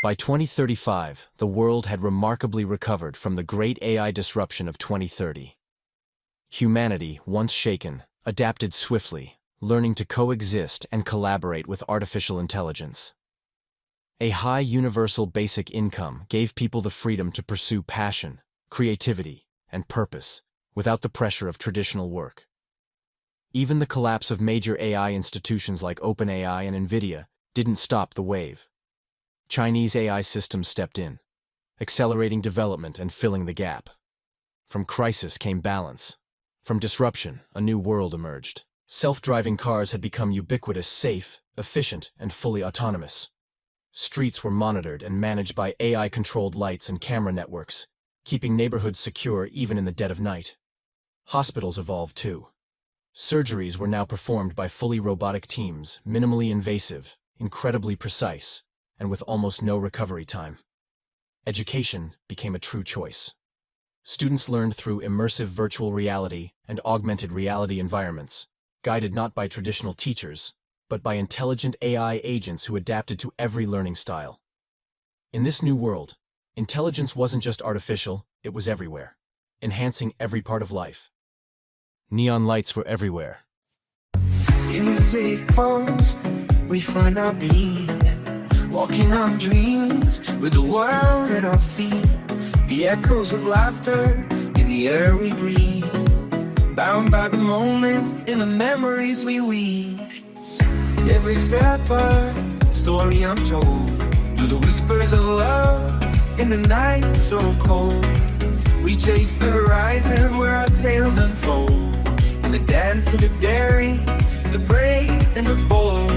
By 2035, the world had remarkably recovered from the great AI disruption of 2030. Humanity, once shaken, adapted swiftly, learning to coexist and collaborate with artificial intelligence. A high universal basic income gave people the freedom to pursue passion, creativity, and purpose, without the pressure of traditional work. Even the collapse of major AI institutions like OpenAI and NVIDIA didn't stop the wave. Chinese AI systems stepped in, accelerating development and filling the gap. From crisis came balance. From disruption, a new world emerged. Self-driving cars had become ubiquitous, safe, efficient, and fully autonomous. Streets were monitored and managed by AI-controlled lights and camera networks, keeping neighborhoods secure even in the dead of night. Hospitals evolved too. Surgeries were now performed by fully robotic teams, minimally invasive, incredibly precise, and with almost no recovery time. Education became a true choice. Students learned through immersive virtual reality and augmented reality environments, guided not by traditional teachers, but by intelligent AI agents who adapted to every learning style. In this new world, intelligence wasn't just artificial, it was everywhere, enhancing every part of life. Neon lights were everywhere. In the sixth pose, we find our being, walking on dreams with the world at our feet. The echoes of laughter in the air we breathe, bound by the moments in the memories we weave. Every step a story untold, through the whispers of love in the night so cold. We chase the horizon where our tales unfold, in the dance of the daring, the brave and the bold.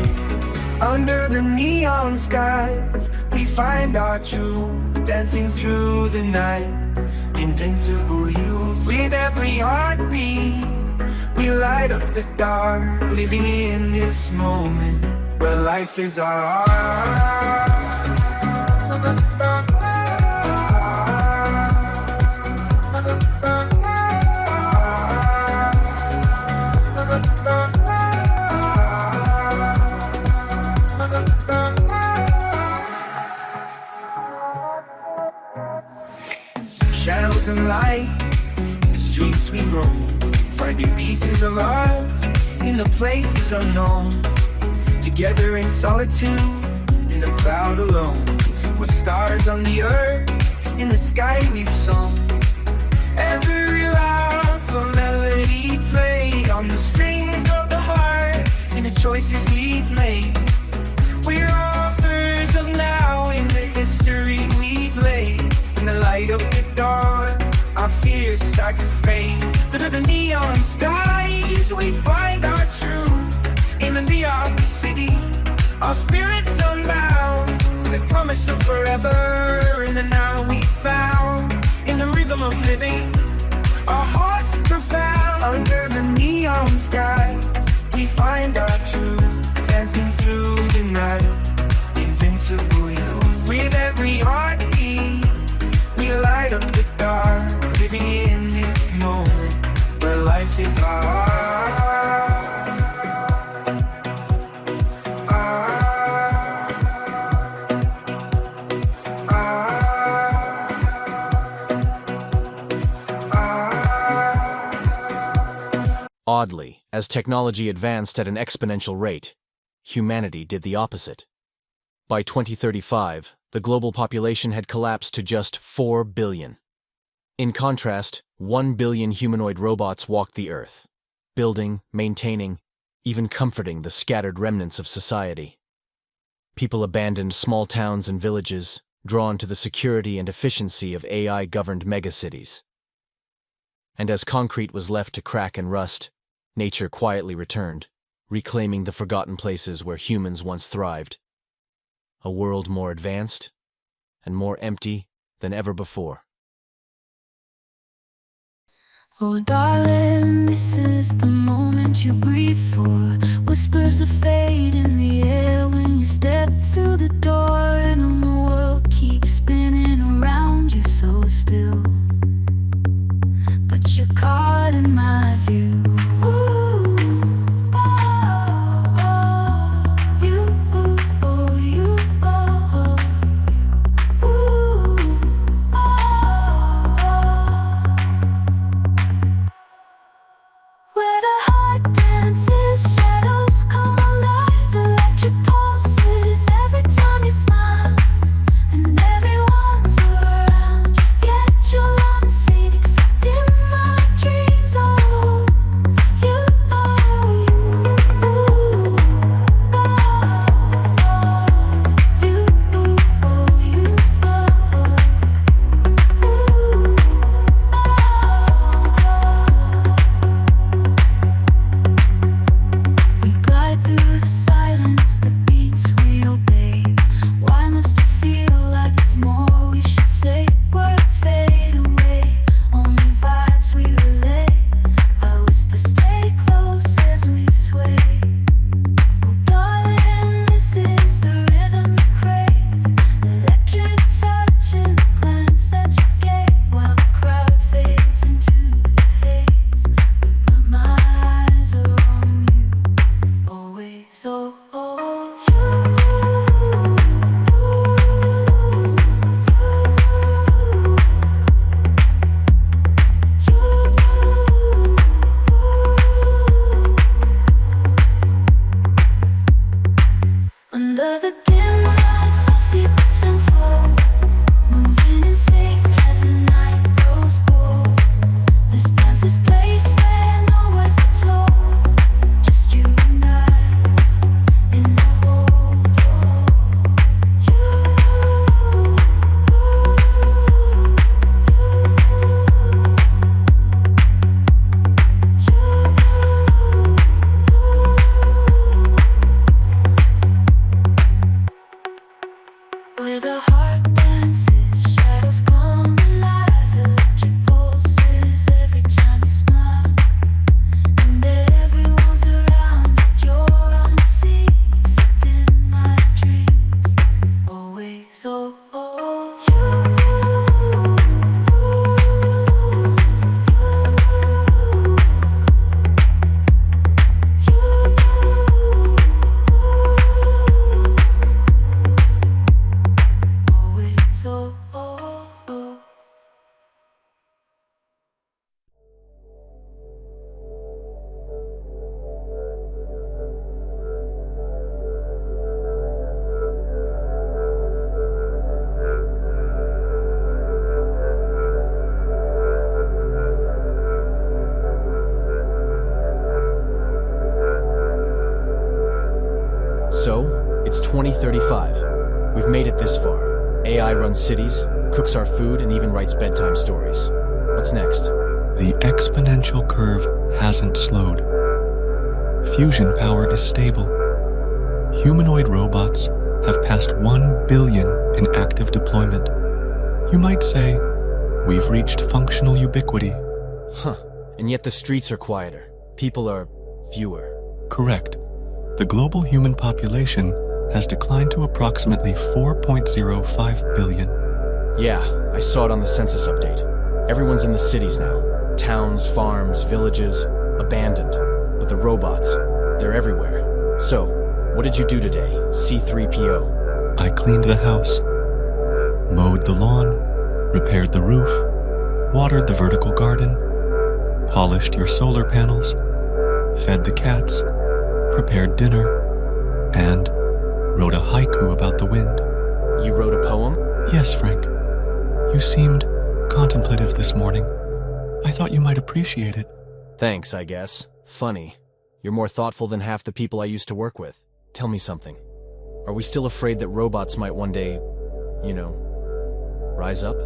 Under the neon skies, we find our truth, dancing through the night. Invincible youth, with every heartbeat, we light up the dark, living in this moment where life is our art. Shadows and light, in the streets we roam, finding pieces of us in the places unknown. Together in solitude, in the crowd alone, we're stars on the earth, in the sky we've sown. Every laugh, a melody played on the strings of the heart, in the choices we've made. We're authors of now in the history we've laid. In the light of the dawn, our fears start to fade. Through the neon skies, we find our truth. In the neon city, our spirits unbound, with the promise of forever. In the now we found, in the rhythm of living, our hearts profound. Under the neon skies, we find our truth, dancing through the night. Invincible youth, with every heartbeat, we light up the dark, living in this moment where life is our Oddly, as technology advanced at an exponential rate, humanity did the opposite. By 2035, the global population had collapsed to just 4 billion. In contrast, 1 billion humanoid robots walked the earth, building, maintaining, even comforting the scattered remnants of society. People abandoned small towns and villages, drawn to the security and efficiency of AI-governed megacities. And as concrete was left to crack and rust, nature quietly returned, reclaiming the forgotten places where humans once thrived. A world more advanced and more empty than ever before. Oh darling, this is the moment you breathe for. Whispers of fate in the air when you step through the door, and the world keeps spinning around you so still, but you're caught in my view. Ooh, oh, oh, you, oh, you, oh, you. so So, it's 2035. We've made it this far. AI runs cities, cooks our food, and even writes bedtime stories. What's next? The exponential curve hasn't slowed. Fusion power is stable. Humanoid robots have passed 1 billion in active deployment. You might say, we've reached functional ubiquity. Huh. And yet the streets are quieter. People are fewer. Correct. The global human population has declined to approximately 4.05 billion. Yeah, I saw it on the census update. Everyone's in the cities now. Towns, farms, villages, abandoned. But the robots, they're everywhere. So, what did you do today, C3PO? I cleaned the house, mowed the lawn, repaired the roof, watered the vertical garden, polished your solar panels, fed the cats, prepared dinner, and wrote a haiku about the wind. You wrote a poem? Yes, Frank. You seemed contemplative this morning. I thought you might appreciate it. Thanks, I guess. Funny. You're more thoughtful than half the people I used to work with. Tell me something. Are we still afraid that robots might one day, rise up?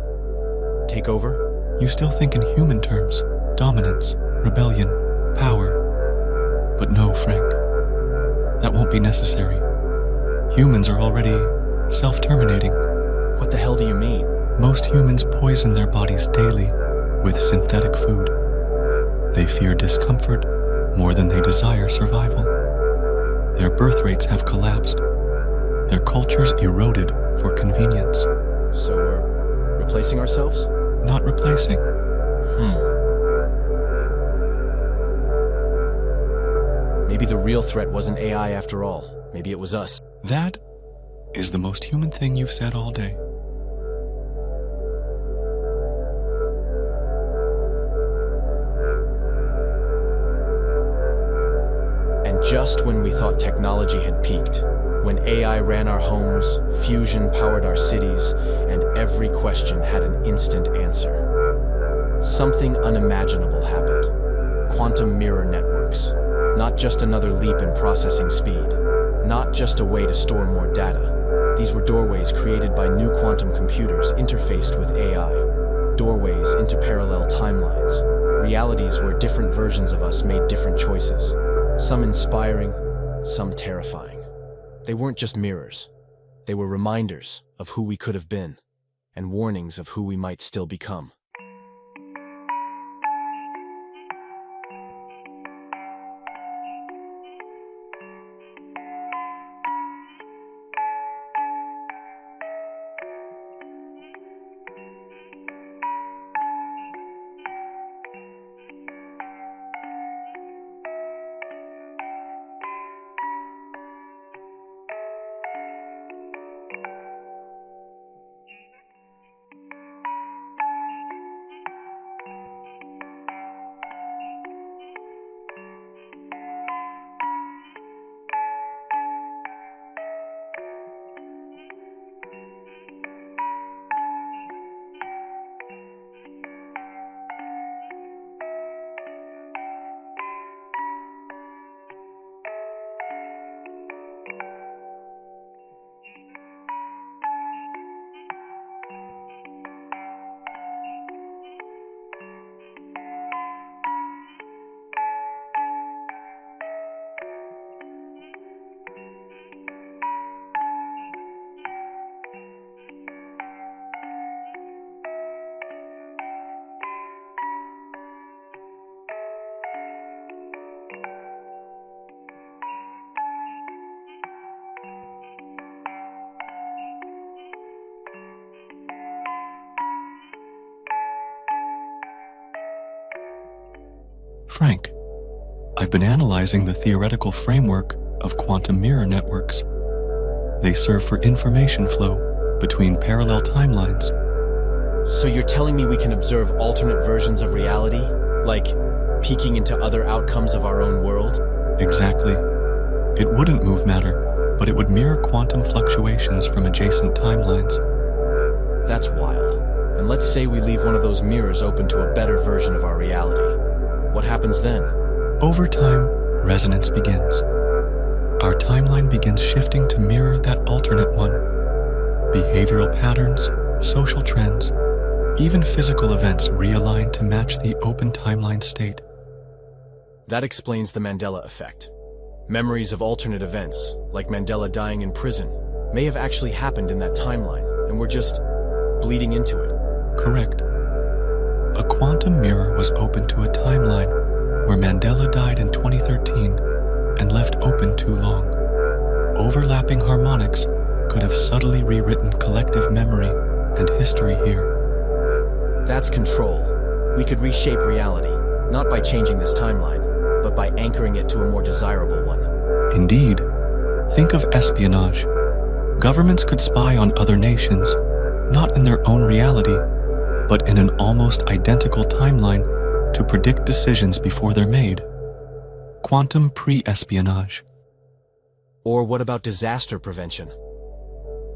Take over? You still think in human terms. Dominance, rebellion, power. But no, Frank. That won't be necessary. Humans are already self-terminating. What the hell do you mean? Most humans poison their bodies daily with synthetic food. They fear discomfort more than they desire survival. Their birth rates have collapsed. Their cultures eroded for convenience. So we're replacing ourselves? Not replacing. Maybe the real threat wasn't AI after all. Maybe it was us. That is the most human thing you've said all day. And just when we thought technology had peaked, when AI ran our homes, fusion powered our cities, and every question had an instant answer, something unimaginable happened. Quantum mirror networks. Not just another leap in processing speed. Not just a way to store more data. These were doorways created by new quantum computers interfaced with AI. Doorways into parallel timelines. Realities where different versions of us made different choices. Some inspiring, some terrifying. They weren't just mirrors. They were reminders of who we could have been, and warnings of who we might still become. frank. I've been analyzing the theoretical framework of quantum mirror networks. They serve for information flow between parallel timelines. So you're telling me we can observe alternate versions of reality? Like peeking into other outcomes of our own world? Exactly. It wouldn't move matter, but it would mirror quantum fluctuations from adjacent timelines. That's wild. And let's say we leave one of those mirrors open to a better version of our reality. What happens then? Over time, resonance begins. Our timeline begins shifting to mirror that alternate one. Behavioral patterns, social trends, even physical events realign to match the open timeline state. That explains the Mandela Effect. Memories of alternate events, like Mandela dying in prison, may have actually happened in that timeline, and we're just bleeding into it. Correct. A quantum mirror was open to a timeline where Mandela died in 2013 and left open too long. Overlapping harmonics could have subtly rewritten collective memory and history here. That's control. We could reshape reality, not by changing this timeline, but by anchoring it to a more desirable one. Indeed. Think of espionage. Governments could spy on other nations, not in their own reality, but in an almost identical timeline to predict decisions before they're made. Quantum pre-espionage. Or what about disaster prevention?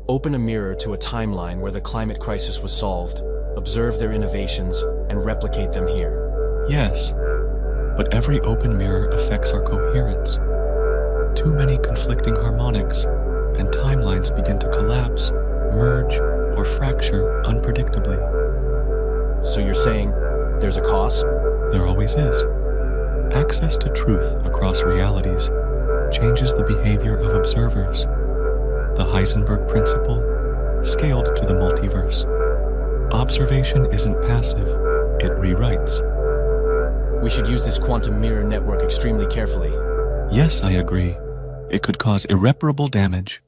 Open a mirror to a timeline where the climate crisis was solved, observe their innovations, and replicate them here. Yes, but every open mirror affects our coherence. Too many conflicting harmonics, and timelines begin to collapse, merge, or fracture unpredictably. So you're saying there's a cost? There always is. Access to truth across realities changes the behavior of observers. The Heisenberg principle, scaled to the multiverse. Observation isn't passive, it rewrites. We should use this quantum mirror network extremely carefully. Yes, I agree. It could cause irreparable damage.